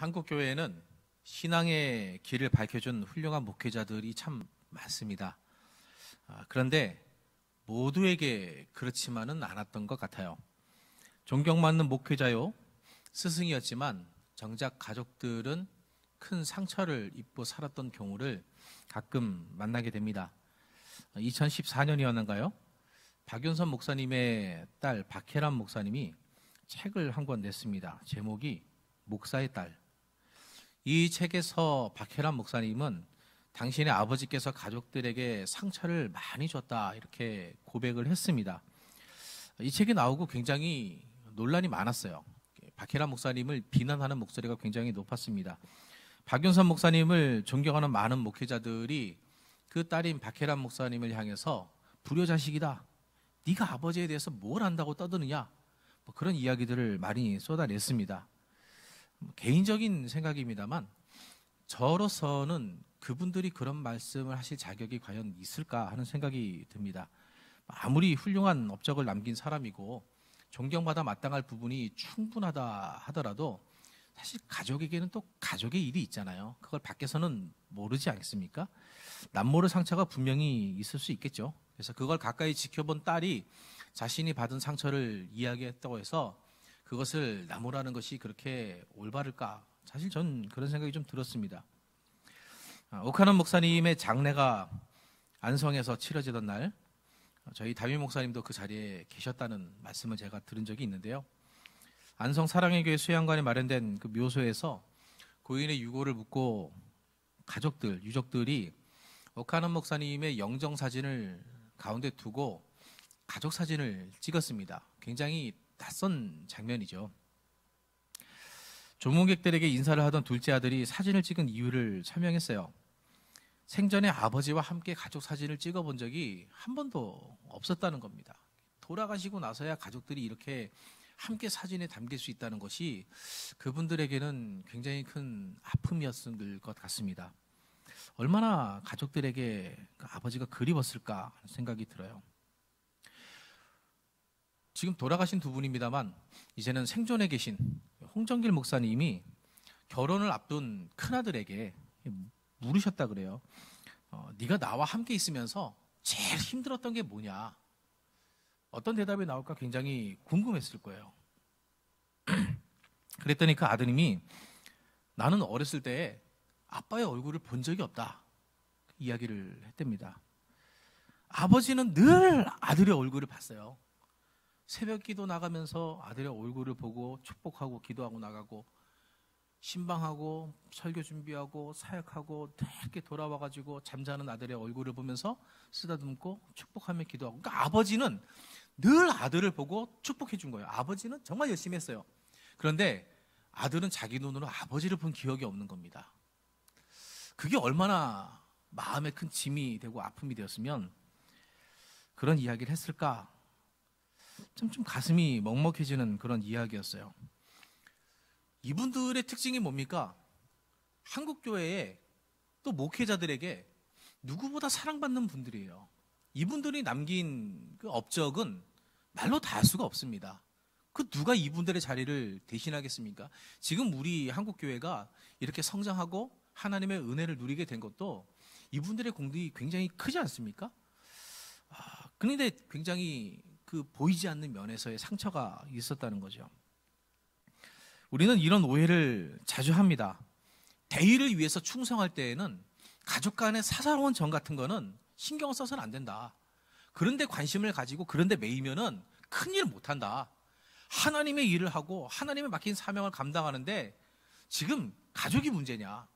한국 교회에는 신앙의 길을 밝혀준 훌륭한 목회자들이 참 많습니다. 그런데 모두에게 그렇지만은 않았던 것 같아요. 존경받는 목회자요, 스승이었지만 정작 가족들은 큰 상처를 입고 살았던 경우를 가끔 만나게 됩니다. 2014년이었는가요? 박윤선 목사님의 딸 박혜란 목사님이 책을 한 권 냈습니다. 제목이 목사의 딸. 이 책에서 박혜란 목사님은 당신의 아버지께서 가족들에게 상처를 많이 줬다 이렇게 고백을 했습니다. 이 책이 나오고 굉장히 논란이 많았어요. 박혜란 목사님을 비난하는 목소리가 굉장히 높았습니다. 박윤선 목사님을 존경하는 많은 목회자들이 그 딸인 박혜란 목사님을 향해서 불효자식이다, 네가 아버지에 대해서 뭘 안다고 떠드느냐, 그런 이야기들을 많이 쏟아냈습니다. 개인적인 생각입니다만 저로서는 그분들이 그런 말씀을 하실 자격이 과연 있을까 하는 생각이 듭니다. 아무리 훌륭한 업적을 남긴 사람이고 존경받아 마땅할 부분이 충분하다 하더라도 사실 가족에게는 또 가족의 일이 있잖아요. 그걸 밖에서는 모르지 않겠습니까? 남모를 상처가 분명히 있을 수 있겠죠. 그래서 그걸 가까이 지켜본 딸이 자신이 받은 상처를 이야기했다고 해서 그것을 나무라는 것이 그렇게 올바를까? 사실 전 그런 생각이 좀 들었습니다. 오카는 목사님의 장례가 안성에서 치러지던 날, 저희 담임 목사님도 그 자리에 계셨다는 말씀을 제가 들은 적이 있는데요. 안성 사랑의 교회 수양관에 마련된 그 묘소에서 고인의 유고를 묻고 가족들, 유족들이 오카는 목사님의 영정 사진을 가운데 두고 가족 사진을 찍었습니다. 굉장히 낯선 장면이죠. 조문객들에게 인사를 하던 둘째 아들이 사진을 찍은 이유를 설명했어요. 생전에 아버지와 함께 가족 사진을 찍어본 적이 한 번도 없었다는 겁니다. 돌아가시고 나서야 가족들이 이렇게 함께 사진에 담길 수 있다는 것이 그분들에게는 굉장히 큰 아픔이었을 것 같습니다. 얼마나 가족들에게 아버지가 그리웠을까 하는 생각이 들어요. 지금 돌아가신 두 분입니다만 이제는 생존에 계신 홍정길 목사님이 결혼을 앞둔 큰아들에게 물으셨다 그래요. 네가 나와 함께 있으면서 제일 힘들었던 게 뭐냐? 어떤 대답이 나올까 굉장히 궁금했을 거예요. 그랬더니 그 아드님이 나는 어렸을 때 아빠의 얼굴을 본 적이 없다 이야기를 했답니다. 아버지는 늘 아들의 얼굴을 봤어요. 새벽 기도 나가면서 아들의 얼굴을 보고 축복하고 기도하고 나가고, 신방하고 설교 준비하고 사역하고 이렇게 돌아와가지고 잠자는 아들의 얼굴을 보면서 쓰다듬고 축복하며 기도하고. 그러니까 아버지는 늘 아들을 보고 축복해 준 거예요. 아버지는 정말 열심히 했어요. 그런데 아들은 자기 눈으로 아버지를 본 기억이 없는 겁니다. 그게 얼마나 마음에 큰 짐이 되고 아픔이 되었으면 그런 이야기를 했을까? 좀 가슴이 먹먹해지는 그런 이야기였어요. 이분들의 특징이 뭡니까? 한국교회에 또 목회자들에게 누구보다 사랑받는 분들이에요. 이분들이 남긴 그 업적은 말로 다 할 수가 없습니다. 그 누가 이분들의 자리를 대신하겠습니까? 지금 우리 한국교회가 이렇게 성장하고 하나님의 은혜를 누리게 된 것도 이분들의 공덕이 굉장히 크지 않습니까? 그런데 굉장히 그 보이지 않는 면에서의 상처가 있었다는 거죠. 우리는 이런 오해를 자주 합니다. 대의를 위해서 충성할 때에는 가족 간의 사사로운 정 같은 거는 신경 써서는 안 된다. 그런데 관심을 가지고 그런데 매이면은 큰 일을 못 한다. 하나님의 일을 하고 하나님의 맡긴 사명을 감당하는데 지금 가족이 문제냐?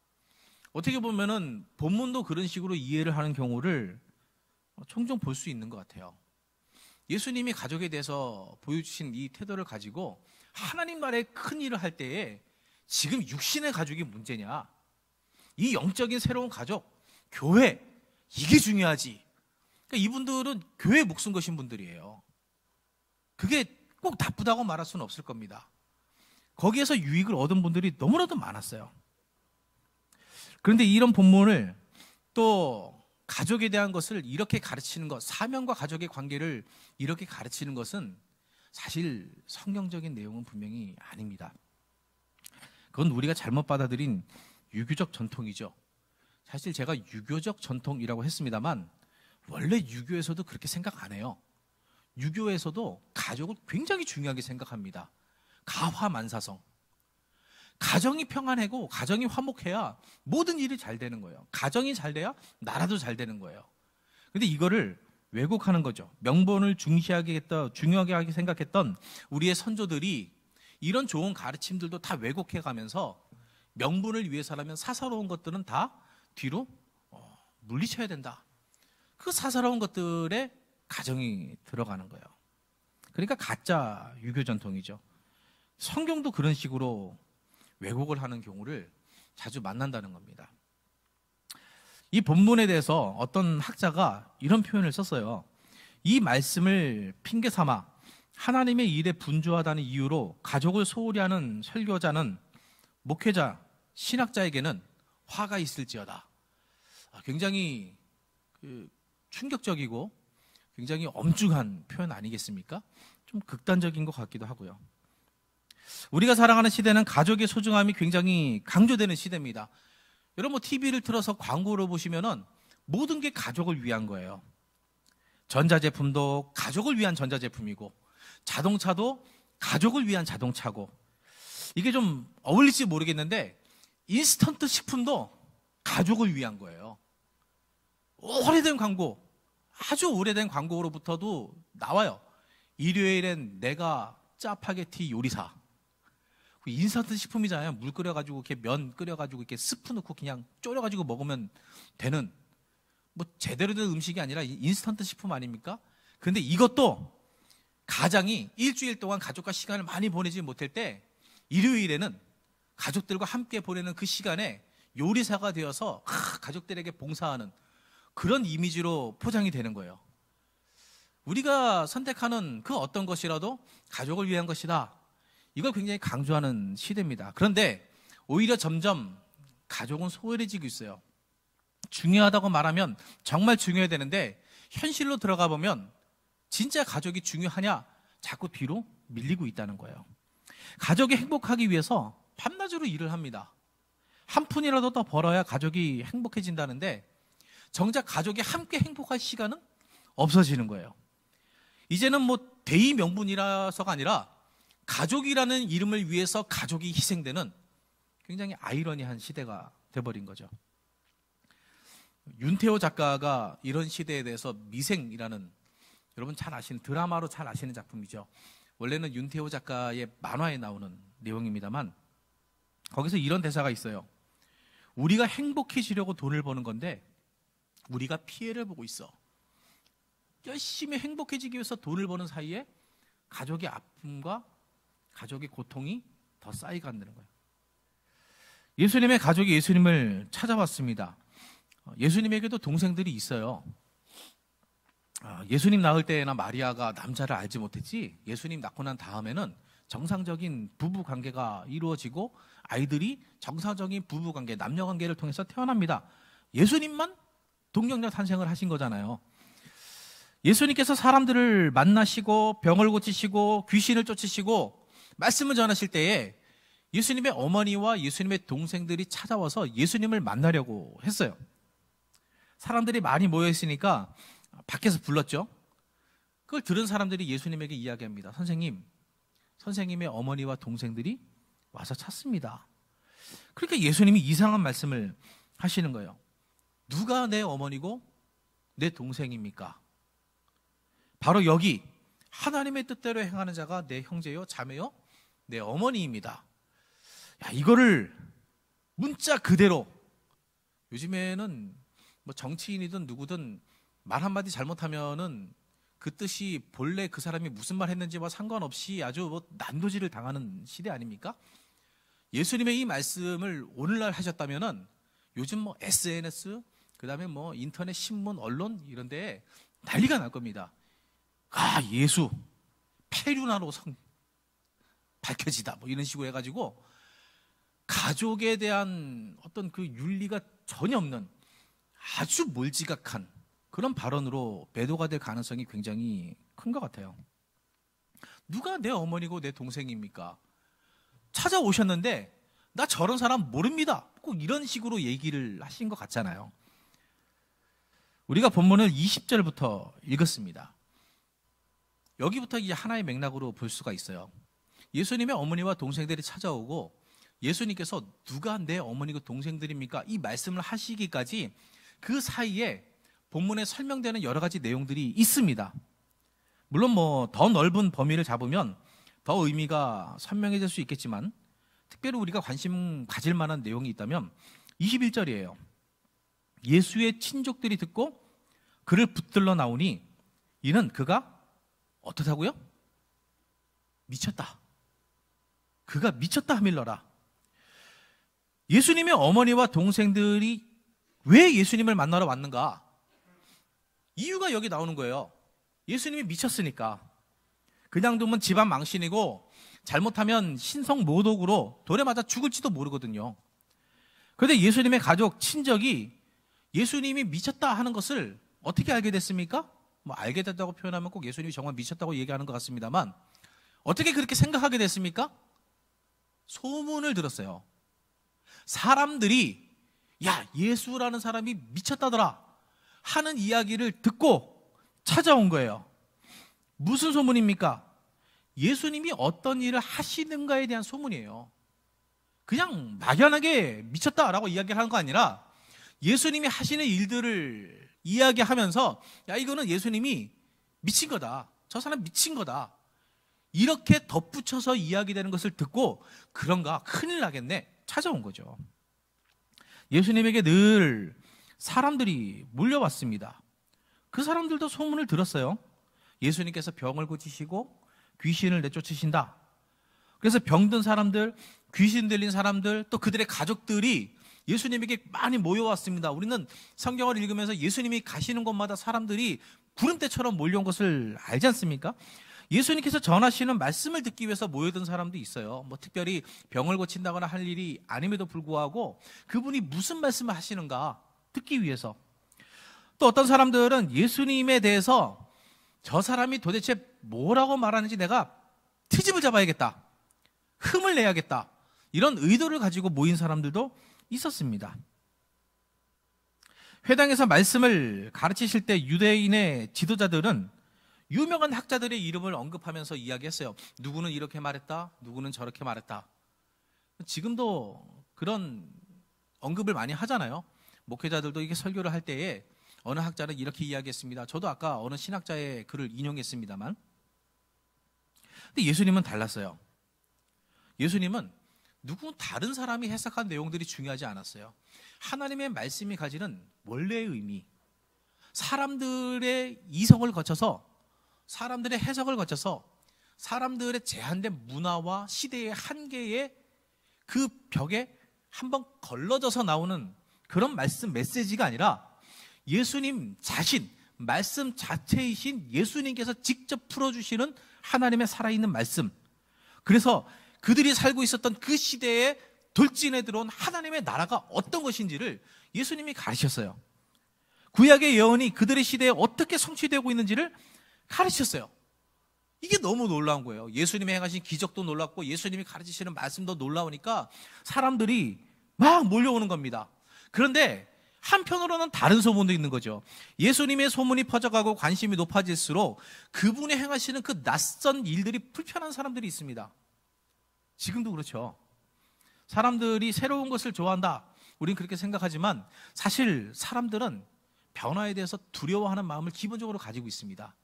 어떻게 보면은 본문도 그런 식으로 이해를 하는 경우를 종종 볼 수 있는 것 같아요. 예수님이 가족에 대해서 보여주신 이 태도를 가지고 하나님 나라의 큰 일을 할 때에 지금 육신의 가족이 문제냐? 이 영적인 새로운 가족, 교회, 이게 중요하지. 그러니까 이분들은 교회에 목숨 거신 분들이에요. 그게 꼭 나쁘다고 말할 수는 없을 겁니다. 거기에서 유익을 얻은 분들이 너무나도 많았어요. 그런데 이런 본문을 또 가족에 대한 것을 이렇게 가르치는 것, 사명과 가족의 관계를 이렇게 가르치는 것은 사실 성경적인 내용은 분명히 아닙니다. 그건 우리가 잘못 받아들인 유교적 전통이죠. 사실 제가 유교적 전통이라고 했습니다만 원래 유교에서도 그렇게 생각 안 해요. 유교에서도 가족을 굉장히 중요하게 생각합니다. 가화만사성. 가정이 평안하고 가정이 화목해야 모든 일이 잘 되는 거예요. 가정이 잘 돼야 나라도 잘 되는 거예요. 근데 이거를 왜곡하는 거죠. 명분을 중요하게 생각했던 우리의 선조들이 이런 좋은 가르침들도 다 왜곡해 가면서 명분을 위해서라면 사사로운 것들은 다 뒤로 물리쳐야 된다. 그 사사로운 것들에 가정이 들어가는 거예요. 그러니까 가짜 유교 전통이죠. 성경도 그런 식으로 왜곡을 하는 경우를 자주 만난다는 겁니다. 이 본문에 대해서 어떤 학자가 이런 표현을 썼어요. 이 말씀을 핑계 삼아 하나님의 일에 분주하다는 이유로 가족을 소홀히 하는 설교자는 목회자, 신학자에게는 화가 있을지어다. 굉장히 충격적이고 굉장히 엄중한 표현 아니겠습니까? 좀 극단적인 것 같기도 하고요. 우리가 살아가는 시대는 가족의 소중함이 굉장히 강조되는 시대입니다. 여러분 TV를 틀어서 광고를 보시면은 모든 게 가족을 위한 거예요. 전자제품도 가족을 위한 전자제품이고 자동차도 가족을 위한 자동차고 이게 좀 어울릴지 모르겠는데 인스턴트 식품도 가족을 위한 거예요. 오래된 광고, 아주 오래된 광고로부터도 나와요. 일요일엔 내가 짜파게티 요리사. 인스턴트 식품이잖아요. 물 끓여가지고 이렇게 면 끓여가지고 이렇게 스프 넣고 그냥 졸여가지고 먹으면 되는 뭐 제대로 된 음식이 아니라 인스턴트 식품 아닙니까? 근데 이것도 가장이 일주일 동안 가족과 시간을 많이 보내지 못할 때 일요일에는 가족들과 함께 보내는 그 시간에 요리사가 되어서 가족들에게 봉사하는 그런 이미지로 포장이 되는 거예요. 우리가 선택하는 그 어떤 것이라도 가족을 위한 것이다. 이걸 굉장히 강조하는 시대입니다. 그런데 오히려 점점 가족은 소홀해지고 있어요. 중요하다고 말하면 정말 중요해야 되는데 현실로 들어가 보면 진짜 가족이 중요하냐 자꾸 뒤로 밀리고 있다는 거예요. 가족이 행복하기 위해서 밤낮으로 일을 합니다. 한 푼이라도 더 벌어야 가족이 행복해진다는데 정작 가족이 함께 행복할 시간은 없어지는 거예요. 이제는 뭐 대의 명분이라서가 아니라 가족이라는 이름을 위해서 가족이 희생되는 굉장히 아이러니한 시대가 돼버린 거죠. 윤태호 작가가 이런 시대에 대해서 미생이라는 여러분 잘 아시는 드라마로 잘 아시는 작품이죠. 원래는 윤태호 작가의 만화에 나오는 내용입니다만 거기서 이런 대사가 있어요. 우리가 행복해지려고 돈을 버는 건데 우리가 피해를 보고 있어. 열심히 행복해지기 위해서 돈을 버는 사이에 가족의 아픔과 가족의 고통이 더 쌓이간다는 거예요. 예수님의 가족이 예수님을 찾아왔습니다. 예수님에게도 동생들이 있어요. 예수님 낳을 때나 마리아가 남자를 알지 못했지 예수님 낳고 난 다음에는 정상적인 부부 관계가 이루어지고 아이들이 정상적인 부부 관계, 남녀 관계를 통해서 태어납니다. 예수님만 동정녀 탄생을 하신 거잖아요. 예수님께서 사람들을 만나시고 병을 고치시고 귀신을 쫓으시고 말씀을 전하실 때에 예수님의 어머니와 예수님의 동생들이 찾아와서 예수님을 만나려고 했어요. 사람들이 많이 모여 있으니까 밖에서 불렀죠. 그걸 들은 사람들이 예수님에게 이야기합니다. 선생님의 어머니와 동생들이 와서 찾습니다. 그러니까 예수님이 이상한 말씀을 하시는 거예요. 누가 내 어머니고 내 동생입니까? 바로 여기 하나님의 뜻대로 행하는 자가 내 형제요 자매요 내 어머니입니다. 이거를 문자 그대로 요즘에는 뭐 정치인이든 누구든 말 한마디 잘못하면은 그 뜻이 본래 그 사람이 무슨 말 했는지와 상관없이 아주 뭐 난도질을 당하는 시대 아닙니까? 예수님의 이 말씀을 오늘날 하셨다면은 요즘 뭐 SNS 그다음에 뭐 인터넷 신문 언론 이런 데에 난리가 날 겁니다. 예수 페류나로 밝혀지다 뭐 이런 식으로 해가지고 가족에 대한 어떤 그 윤리가 전혀 없는 아주 몰지각한 그런 발언으로 매도가 될 가능성이 굉장히 큰 것 같아요. 누가 내 어머니고 내 동생입니까? 찾아오셨는데 나 저런 사람 모릅니다. 꼭 이런 식으로 얘기를 하신 것 같잖아요. 우리가 본문을 20절부터 읽었습니다. 여기부터 이제 하나의 맥락으로 볼 수가 있어요. 예수님의 어머니와 동생들이 찾아오고 예수님께서 누가 내 어머니고 동생들입니까? 이 말씀을 하시기까지 그 사이에 본문에 설명되는 여러 가지 내용들이 있습니다. 물론 뭐 더 넓은 범위를 잡으면 더 의미가 선명해질 수 있겠지만 특별히 우리가 관심 가질 만한 내용이 있다면 21절이에요. 예수의 친족들이 듣고 그를 붙들러 나오니 이는 그가 어떻다고요? 미쳤다. 그가 미쳤다 하밀러라. 예수님의 어머니와 동생들이 왜 예수님을 만나러 왔는가? 이유가 여기 나오는 거예요. 예수님이 미쳤으니까. 그냥 두면 집안 망신이고 잘못하면 신성모독으로 돌에 맞아 죽을지도 모르거든요. 그런데 예수님의 가족, 친족이 예수님이 미쳤다 하는 것을 어떻게 알게 됐습니까? 뭐 알게 됐다고 표현하면 꼭 예수님이 정말 미쳤다고 얘기하는 것 같습니다만 어떻게 그렇게 생각하게 됐습니까? 소문을 들었어요. 사람들이 야, 예수라는 사람이 미쳤다더라 하는 이야기를 듣고 찾아온 거예요. 무슨 소문입니까? 예수님이 어떤 일을 하시는가에 대한 소문이에요. 그냥 막연하게 미쳤다라고 이야기를 하는 거 아니라 예수님이 하시는 일들을 이야기하면서 야, 이거는 예수님이 미친 거다. 저 사람 미친 거다. 이렇게 덧붙여서 이야기되는 것을 듣고 그런가 큰일 나겠네 찾아온 거죠. 예수님에게 늘 사람들이 몰려왔습니다. 그 사람들도 소문을 들었어요. 예수님께서 병을 고치시고 귀신을 내쫓으신다. 그래서 병든 사람들, 귀신 들린 사람들, 또 그들의 가족들이 예수님에게 많이 모여왔습니다. 우리는 성경을 읽으면서 예수님이 가시는 곳마다 사람들이 구름대처럼 몰려온 것을 알지 않습니까? 예수님께서 전하시는 말씀을 듣기 위해서 모여든 사람도 있어요. 뭐 특별히 병을 고친다거나 할 일이 아님에도 불구하고 그분이 무슨 말씀을 하시는가 듣기 위해서. 또 어떤 사람들은 예수님에 대해서 저 사람이 도대체 뭐라고 말하는지 내가 트집을 잡아야겠다, 흠을 내야겠다, 이런 의도를 가지고 모인 사람들도 있었습니다. 회당에서 말씀을 가르치실 때 유대인의 지도자들은 유명한 학자들의 이름을 언급하면서 이야기했어요. 누구는 이렇게 말했다, 누구는 저렇게 말했다. 지금도 그런 언급을 많이 하잖아요. 목회자들도 이게 설교를 할 때에 어느 학자는 이렇게 이야기했습니다. 저도 아까 어느 신학자의 글을 인용했습니다만, 근데 예수님은 달랐어요. 예수님은 누구 다른 사람이 해석한 내용들이 중요하지 않았어요. 하나님의 말씀이 가지는 원래의 의미, 사람들의 이성을 거쳐서, 사람들의 해석을 거쳐서 사람들의 제한된 문화와 시대의 한계에 그 벽에 한번 걸러져서 나오는 그런 말씀 메시지가 아니라 예수님 자신, 말씀 자체이신 예수님께서 직접 풀어주시는 하나님의 살아있는 말씀. 그래서 그들이 살고 있었던 그 시대에 돌진해 들어온 하나님의 나라가 어떤 것인지를 예수님이 가르쳤어요. 구약의 예언이 그들의 시대에 어떻게 성취되고 있는지를 가르쳤어요. 이게 너무 놀라운 거예요. 예수님이 행하신 기적도 놀랍고 예수님이 가르치시는 말씀도 놀라우니까 사람들이 막 몰려오는 겁니다. 그런데 한편으로는 다른 소문도 있는 거죠. 예수님의 소문이 퍼져가고 관심이 높아질수록 그분이 행하시는 그 낯선 일들이 불편한 사람들이 있습니다. 지금도 그렇죠. 사람들이 새로운 것을 좋아한다, 우린 그렇게 생각하지만 사실 사람들은 변화에 대해서 두려워하는 마음을 기본적으로 가지고 있습니다.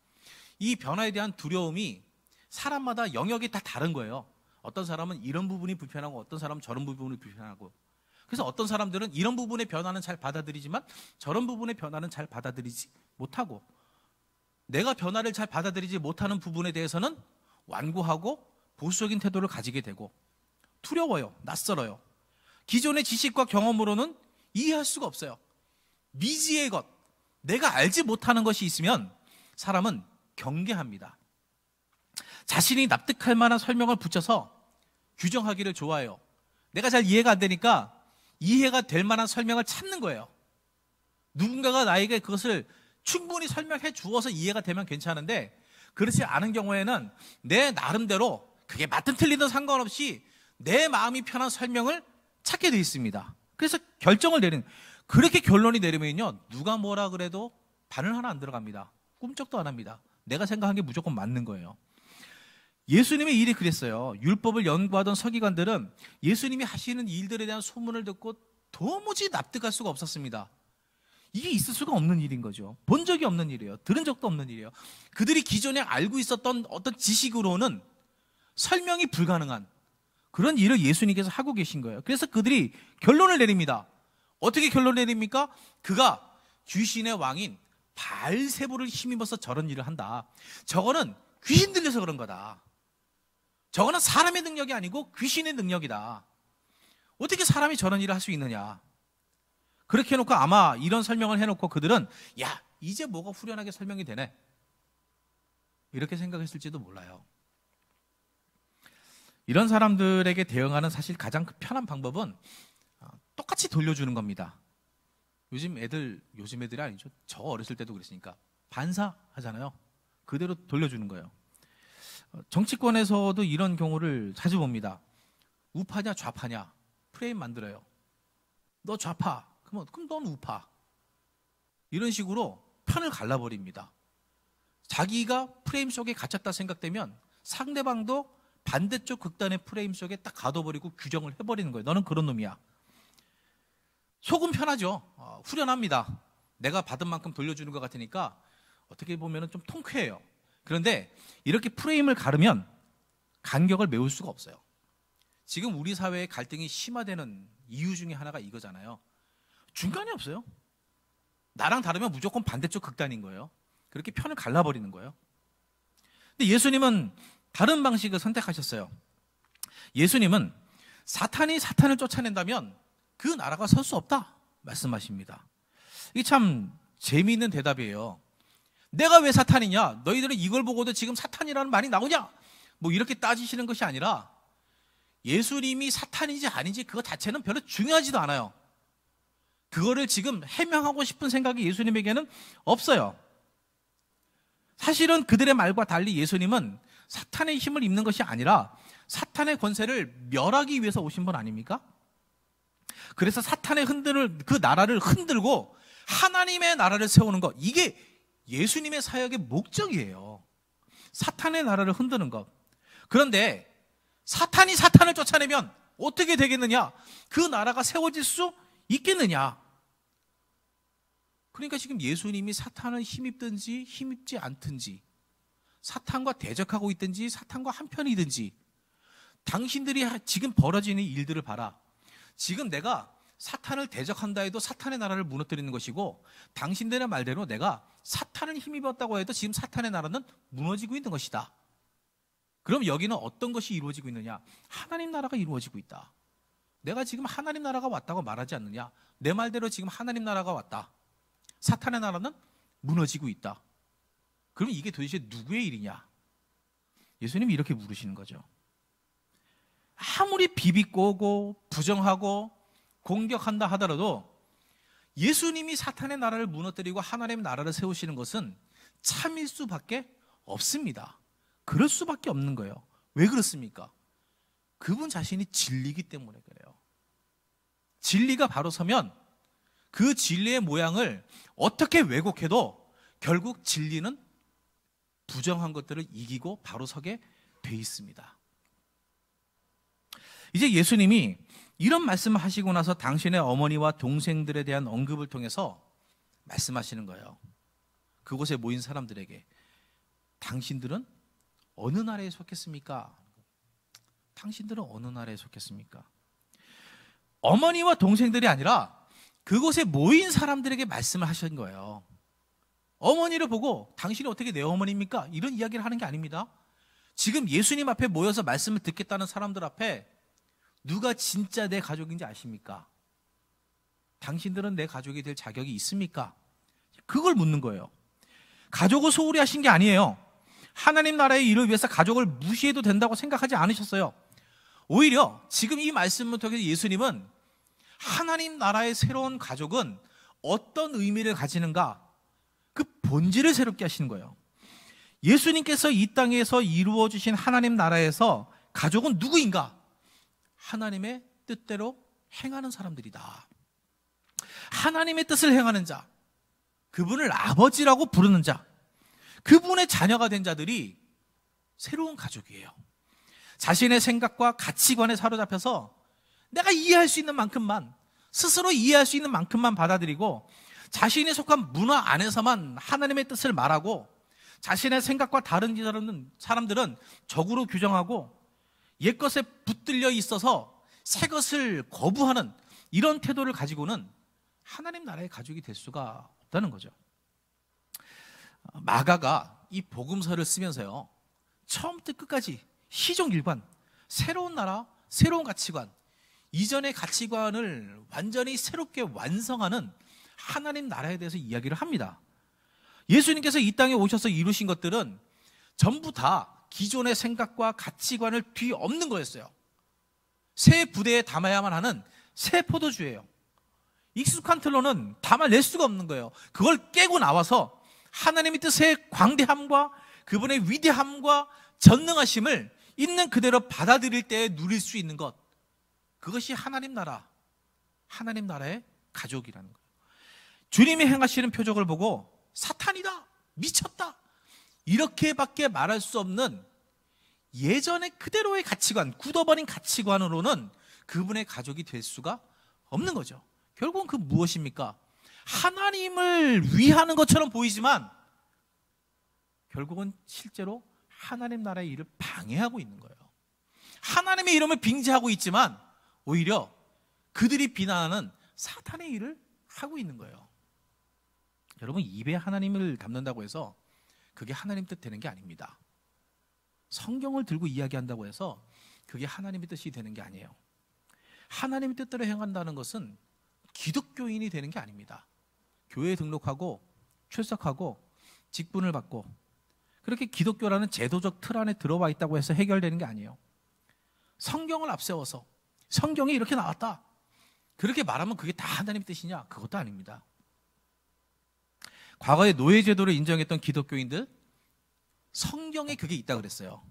이 변화에 대한 두려움이 사람마다 영역이 다 다른 거예요. 어떤 사람은 이런 부분이 불편하고 어떤 사람은 저런 부분이 불편하고, 그래서 어떤 사람들은 이런 부분의 변화는 잘 받아들이지만 저런 부분의 변화는 잘 받아들이지 못하고, 내가 변화를 잘 받아들이지 못하는 부분에 대해서는 완고하고 보수적인 태도를 가지게 되고, 두려워요, 낯설어요. 기존의 지식과 경험으로는 이해할 수가 없어요. 미지의 것, 내가 알지 못하는 것이 있으면 사람은 경계합니다. 자신이 납득할 만한 설명을 붙여서 규정하기를 좋아해요. 내가 잘 이해가 안 되니까 이해가 될 만한 설명을 찾는 거예요. 누군가가 나에게 그것을 충분히 설명해 주어서 이해가 되면 괜찮은데, 그렇지 않은 경우에는 내 나름대로 그게 맞든 틀리든 상관없이 내 마음이 편한 설명을 찾게 돼 있습니다. 그래서 결정을 내리는, 그렇게 결론이 내리면요, 누가 뭐라 그래도 바늘 하나 안 들어갑니다. 꿈쩍도 안 합니다. 내가 생각한 게 무조건 맞는 거예요. 예수님의 일이 그랬어요. 율법을 연구하던 서기관들은 예수님이 하시는 일들에 대한 소문을 듣고 도무지 납득할 수가 없었습니다. 이게 있을 수가 없는 일인 거죠. 본 적이 없는 일이에요. 들은 적도 없는 일이에요. 그들이 기존에 알고 있었던 어떤 지식으로는 설명이 불가능한 그런 일을 예수님께서 하고 계신 거예요. 그래서 그들이 결론을 내립니다. 어떻게 결론을 내립니까? 그가 귀신의 왕인 바알세불을 힘입어서 저런 일을 한다. 저거는 귀신 들려서 그런 거다. 저거는 사람의 능력이 아니고 귀신의 능력이다. 어떻게 사람이 저런 일을 할 수 있느냐. 그렇게 해놓고 아마 이런 설명을 해놓고 그들은 야, 이제 뭐가 후련하게 설명이 되네, 이렇게 생각했을지도 몰라요. 이런 사람들에게 대응하는 사실 가장 편한 방법은 똑같이 돌려주는 겁니다. 요즘 애들이 아니죠. 저 어렸을 때도 그랬으니까 반사하잖아요. 그대로 돌려주는 거예요. 정치권에서도 이런 경우를 자주 봅니다. 우파냐 좌파냐 프레임 만들어요. 너 좌파, 그럼 넌 우파. 이런 식으로 편을 갈라버립니다. 자기가 프레임 속에 갇혔다 생각되면 상대방도 반대쪽 극단의 프레임 속에 딱 가둬버리고 규정을 해버리는 거예요. 너는 그런 놈이야. 속은 편하죠. 후련합니다. 내가 받은 만큼 돌려주는 것 같으니까 어떻게 보면 좀 통쾌해요. 그런데 이렇게 프레임을 가르면 간격을 메울 수가 없어요. 지금 우리 사회의 갈등이 심화되는 이유 중에 하나가 이거잖아요. 중간이 없어요. 나랑 다르면 무조건 반대쪽 극단인 거예요. 그렇게 편을 갈라버리는 거예요. 근데 예수님은 다른 방식을 선택하셨어요. 예수님은 사탄이 사탄을 쫓아낸다면 그 나라가 설 수 없다 말씀하십니다. 이게 참 재미있는 대답이에요. 내가 왜 사탄이냐? 너희들은 이걸 보고도 지금 사탄이라는 말이 나오냐? 뭐 이렇게 따지시는 것이 아니라 예수님이 사탄인지 아닌지 그거 자체는 별로 중요하지도 않아요. 그거를 지금 해명하고 싶은 생각이 예수님에게는 없어요. 사실은 그들의 말과 달리 예수님은 사탄의 힘을 입는 것이 아니라 사탄의 권세를 멸하기 위해서 오신 분 아닙니까? 그래서 사탄의 그 나라를 흔들고 하나님의 나라를 세우는 것, 이게 예수님의 사역의 목적이에요. 사탄의 나라를 흔드는 것. 그런데 사탄이 사탄을 쫓아내면 어떻게 되겠느냐? 그 나라가 세워질 수 있겠느냐? 그러니까 지금 예수님이 사탄을 힘입든지 힘입지 않든지, 사탄과 대적하고 있든지 사탄과 한편이든지, 당신들이 지금 벌어지는 일들을 봐라. 지금 내가 사탄을 대적한다 해도 사탄의 나라를 무너뜨리는 것이고, 당신들의 말대로 내가 사탄을 힘입었다고 해도 지금 사탄의 나라는 무너지고 있는 것이다. 그럼 여기는 어떤 것이 이루어지고 있느냐? 하나님 나라가 이루어지고 있다. 내가 지금 하나님 나라가 왔다고 말하지 않느냐? 내 말대로 지금 하나님 나라가 왔다. 사탄의 나라는 무너지고 있다. 그럼 이게 도대체 누구의 일이냐? 예수님이 이렇게 물으시는 거죠. 아무리 비비꼬고 부정하고 공격한다 하더라도 예수님이 사탄의 나라를 무너뜨리고 하나님의 나라를 세우시는 것은 참일 수밖에 없습니다. 그럴 수밖에 없는 거예요. 왜 그렇습니까? 그분 자신이 진리이기 때문에 그래요. 진리가 바로 서면 그 진리의 모양을 어떻게 왜곡해도 결국 진리는 부정한 것들을 이기고 바로 서게 돼 있습니다. 이제 예수님이 이런 말씀을 하시고 나서 당신의 어머니와 동생들에 대한 언급을 통해서 말씀하시는 거예요. 그곳에 모인 사람들에게 당신들은 어느 나라에 속했습니까? 당신들은 어느 나라에 속했습니까? 어머니와 동생들이 아니라 그곳에 모인 사람들에게 말씀을 하신 거예요. 어머니를 보고 당신이 어떻게 내 어머니입니까? 이런 이야기를 하는 게 아닙니다. 지금 예수님 앞에 모여서 말씀을 듣겠다는 사람들 앞에 누가 진짜 내 가족인지 아십니까? 당신들은 내 가족이 될 자격이 있습니까? 그걸 묻는 거예요. 가족을 소홀히 하신 게 아니에요. 하나님 나라의 일을 위해서 가족을 무시해도 된다고 생각하지 않으셨어요. 오히려 지금 이 말씀을 통해서 예수님은 하나님 나라의 새로운 가족은 어떤 의미를 가지는가, 그 본질을 새롭게 하시는 거예요. 예수님께서 이 땅에서 이루어 주신 하나님 나라에서 가족은 누구인가? 하나님의 뜻대로 행하는 사람들이다. 하나님의 뜻을 행하는 자, 그분을 아버지라고 부르는 자, 그분의 자녀가 된 자들이 새로운 가족이에요. 자신의 생각과 가치관에 사로잡혀서 내가 이해할 수 있는 만큼만, 스스로 이해할 수 있는 만큼만 받아들이고 자신이 속한 문화 안에서만 하나님의 뜻을 말하고 자신의 생각과 다른 사람들은 적으로 규정하고 옛것에 붙들려 있어서 새것을 거부하는 이런 태도를 가지고는 하나님 나라의 가족이 될 수가 없다는 거죠. 마가가 이 복음서를 쓰면서요, 처음부터 끝까지 희종일관, 새로운 나라, 새로운 가치관, 이전의 가치관을 완전히 새롭게 완성하는 하나님 나라에 대해서 이야기를 합니다. 예수님께서 이 땅에 오셔서 이루신 것들은 전부 다 기존의 생각과 가치관을 뒤엎는 거였어요. 새 부대에 담아야만 하는 새 포도주예요. 익숙한 틀로는 담아낼 수가 없는 거예요. 그걸 깨고 나와서 하나님의 뜻의 광대함과 그분의 위대함과 전능하심을 있는 그대로 받아들일 때 누릴 수 있는 것, 그것이 하나님 나라, 하나님 나라의 가족이라는 거예요. 주님이 행하시는 표적을 보고 사탄이다, 미쳤다, 이렇게밖에 말할 수 없는 예전의 그대로의 가치관, 굳어버린 가치관으로는 그분의 가족이 될 수가 없는 거죠. 결국은 그 무엇입니까? 하나님을 위하는 것처럼 보이지만 결국은 실제로 하나님 나라의 일을 방해하고 있는 거예요. 하나님의 이름을 빙자하고 있지만 오히려 그들이 비난하는 사탄의 일을 하고 있는 거예요. 여러분, 입에 하나님을 담는다고 해서 그게 하나님 뜻 되는 게 아닙니다. 성경을 들고 이야기한다고 해서 그게 하나님의 뜻이 되는 게 아니에요. 하나님의 뜻대로 행한다는 것은 기독교인이 되는 게 아닙니다. 교회에 등록하고 출석하고 직분을 받고 그렇게 기독교라는 제도적 틀 안에 들어와 있다고 해서 해결되는 게 아니에요. 성경을 앞세워서 성경이 이렇게 나왔다, 그렇게 말하면 그게 다 하나님의 뜻이냐? 그것도 아닙니다. 과거에 노예제도를 인정했던 기독교인들, 성경에 그게 있다 그랬어요.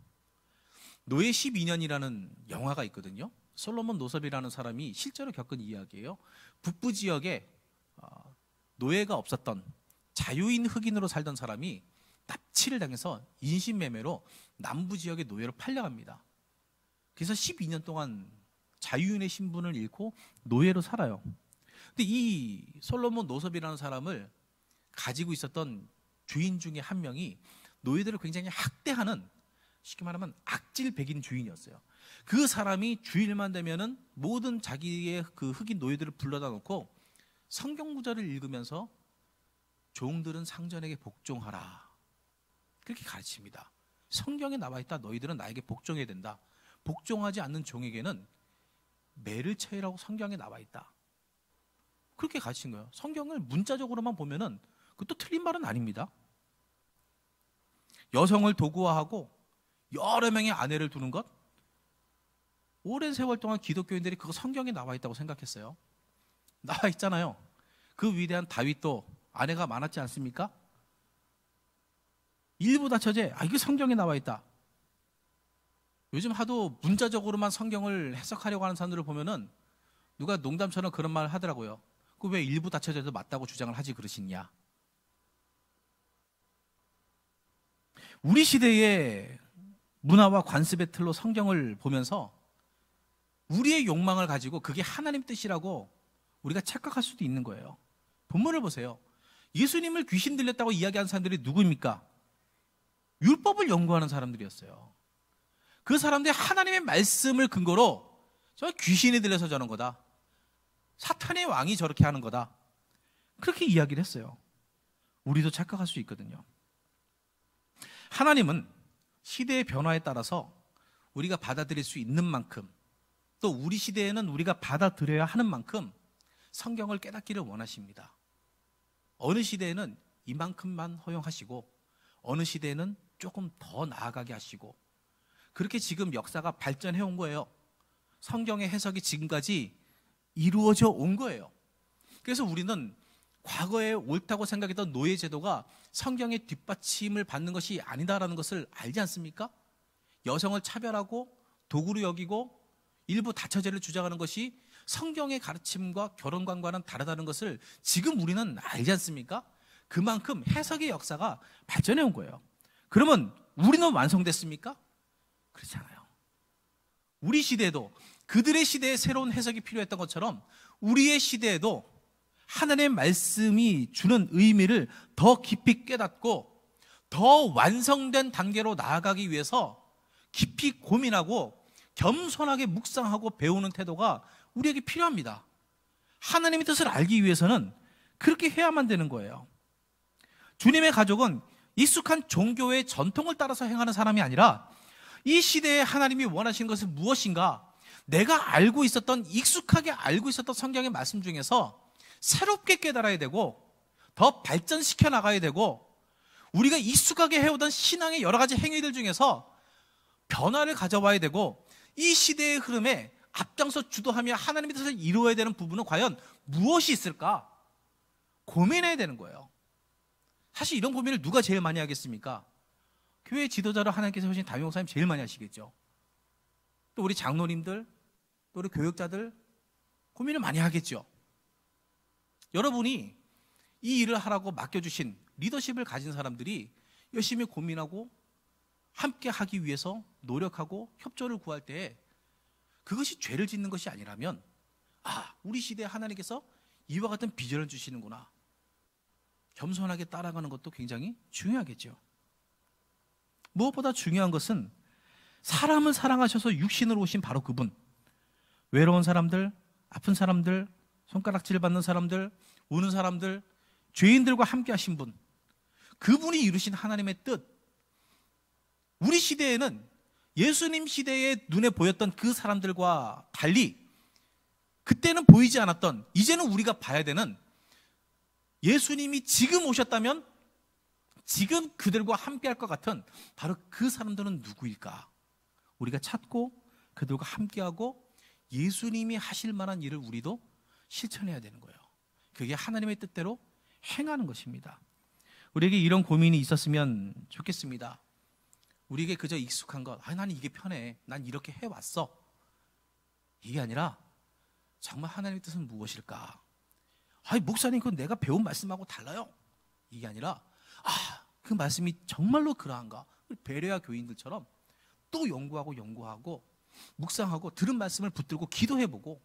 노예 12년이라는 영화가 있거든요. 솔로몬 노섭이라는 사람이 실제로 겪은 이야기예요. 북부 지역에 노예가 없었던 자유인 흑인으로 살던 사람이 납치를 당해서 인신매매로 남부 지역의 노예로 팔려갑니다. 그래서 12년 동안 자유인의 신분을 잃고 노예로 살아요. 근데 이 솔로몬 노섭이라는 사람을 가지고 있었던 주인 중에 한 명이 노예들을 굉장히 학대하는, 쉽게 말하면 악질 백인 주인이었어요. 그 사람이 주일만 되면은 모든 자기의 그 흑인 노예들을 불러다 놓고 성경 구절을 읽으면서 종들은 상전에게 복종하라, 그렇게 가르칩니다. 성경에 나와 있다, 너희들은 나에게 복종해야 된다. 복종하지 않는 종에게는 매를 쳐이라고 성경에 나와 있다. 그렇게 가르친 거예요. 성경을 문자적으로만 보면은 그것도 틀린 말은 아닙니다. 여성을 도구화하고 여러 명의 아내를 두는 것, 오랜 세월 동안 기독교인들이 그거 성경에 나와 있다고 생각했어요. 나와 있잖아요. 그 위대한 다윗도 아내가 많았지 않습니까? 일부 다처제, 이게 성경에 나와 있다. 요즘 하도 문자적으로만 성경을 해석하려고 하는 사람들을 보면은 누가 농담처럼 그런 말 하더라고요. 그 왜 일부 다처제도 맞다고 주장을 하지 그러시냐. 우리 시대의 문화와 관습의 틀로 성경을 보면서 우리의 욕망을 가지고 그게 하나님 뜻이라고 우리가 착각할 수도 있는 거예요. 본문을 보세요. 예수님을 귀신 들렸다고 이야기하는 사람들이 누구입니까? 율법을 연구하는 사람들이었어요. 그 사람들이 하나님의 말씀을 근거로 저 귀신이 들려서 저런 거다, 사탄의 왕이 저렇게 하는 거다, 그렇게 이야기를 했어요. 우리도 착각할 수 있거든요. 하나님은 시대의 변화에 따라서 우리가 받아들일 수 있는 만큼, 또 우리 시대에는 우리가 받아들여야 하는 만큼 성경을 깨닫기를 원하십니다. 어느 시대에는 이만큼만 허용하시고 어느 시대에는 조금 더 나아가게 하시고, 그렇게 지금 역사가 발전해 온 거예요. 성경의 해석이 지금까지 이루어져 온 거예요. 그래서 우리는 과거에 옳다고 생각했던 노예 제도가 성경의 뒷받침을 받는 것이 아니다라는 것을 알지 않습니까? 여성을 차별하고 도구로 여기고 일부 다처제를 주장하는 것이 성경의 가르침과 결혼관과는 다르다는 것을 지금 우리는 알지 않습니까? 그만큼 해석의 역사가 발전해 온 거예요. 그러면 우리는 완성됐습니까? 그렇지 않아요. 우리 시대에도 그들의 시대에 새로운 해석이 필요했던 것처럼 우리의 시대에도 하나님의 말씀이 주는 의미를 더 깊이 깨닫고 더 완성된 단계로 나아가기 위해서 깊이 고민하고 겸손하게 묵상하고 배우는 태도가 우리에게 필요합니다. 하나님의 뜻을 알기 위해서는 그렇게 해야만 되는 거예요. 주님의 가족은 익숙한 종교의 전통을 따라서 행하는 사람이 아니라 이 시대에 하나님이 원하시는 것은 무엇인가, 내가 알고 있었던, 익숙하게 알고 있었던 성경의 말씀 중에서 새롭게 깨달아야 되고 더 발전시켜 나가야 되고, 우리가 익숙하게 해오던 신앙의 여러 가지 행위들 중에서 변화를 가져와야 되고, 이 시대의 흐름에 앞장서 주도하며 하나님의 뜻을 이루어야 되는 부분은 과연 무엇이 있을까 고민해야 되는 거예요. 사실 이런 고민을 누가 제일 많이 하겠습니까? 교회 지도자로 하나님께서 세우신 담임 목사님 제일 많이 하시겠죠. 또 우리 장로님들, 또 우리 교육자들 고민을 많이 하겠죠. 여러분이 이 일을 하라고 맡겨주신 리더십을 가진 사람들이 열심히 고민하고 함께 하기 위해서 노력하고 협조를 구할 때 그것이 죄를 짓는 것이 아니라면, 우리 시대에 하나님께서 이와 같은 비전을 주시는구나, 겸손하게 따라가는 것도 굉장히 중요하겠죠. 무엇보다 중요한 것은 사람을 사랑하셔서 육신으로 오신 바로 그분, 외로운 사람들, 아픈 사람들, 손가락질 받는 사람들, 우는 사람들, 죄인들과 함께 하신 분, 그분이 이루신 하나님의 뜻. 우리 시대에는 예수님 시대에 눈에 보였던 그 사람들과 달리 그때는 보이지 않았던, 이제는 우리가 봐야 되는, 예수님이 지금 오셨다면 지금 그들과 함께 할 것 같은 바로 그 사람들은 누구일까? 우리가 찾고 그들과 함께하고 예수님이 하실 만한 일을 우리도 실천해야 되는 거예요. 그게 하나님의 뜻대로 행하는 것입니다. 우리에게 이런 고민이 있었으면 좋겠습니다. 우리에게 그저 익숙한 것, 나는 이게 편해, 난 이렇게 해왔어, 이게 아니라 정말 하나님의 뜻은 무엇일까? 목사님, 그건 내가 배운 말씀하고 달라요, 이게 아니라 그 말씀이 정말로 그러한가? 베레아 교인들처럼 또 연구하고 묵상하고 들은 말씀을 붙들고 기도해보고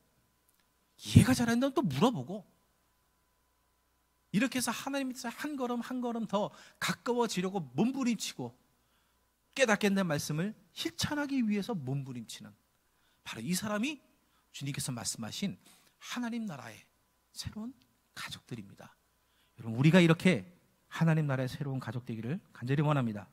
이해가 잘 안 되면 또 물어보고, 이렇게 해서 하나님 밑에서 한 걸음 한 걸음 더 가까워지려고 몸부림치고 깨닫게 된 말씀을 실천하기 위해서 몸부림치는, 바로 이 사람이 주님께서 말씀하신 하나님 나라의 새로운 가족들입니다. 여러분, 우리가 이렇게 하나님 나라의 새로운 가족 되기를 간절히 원합니다.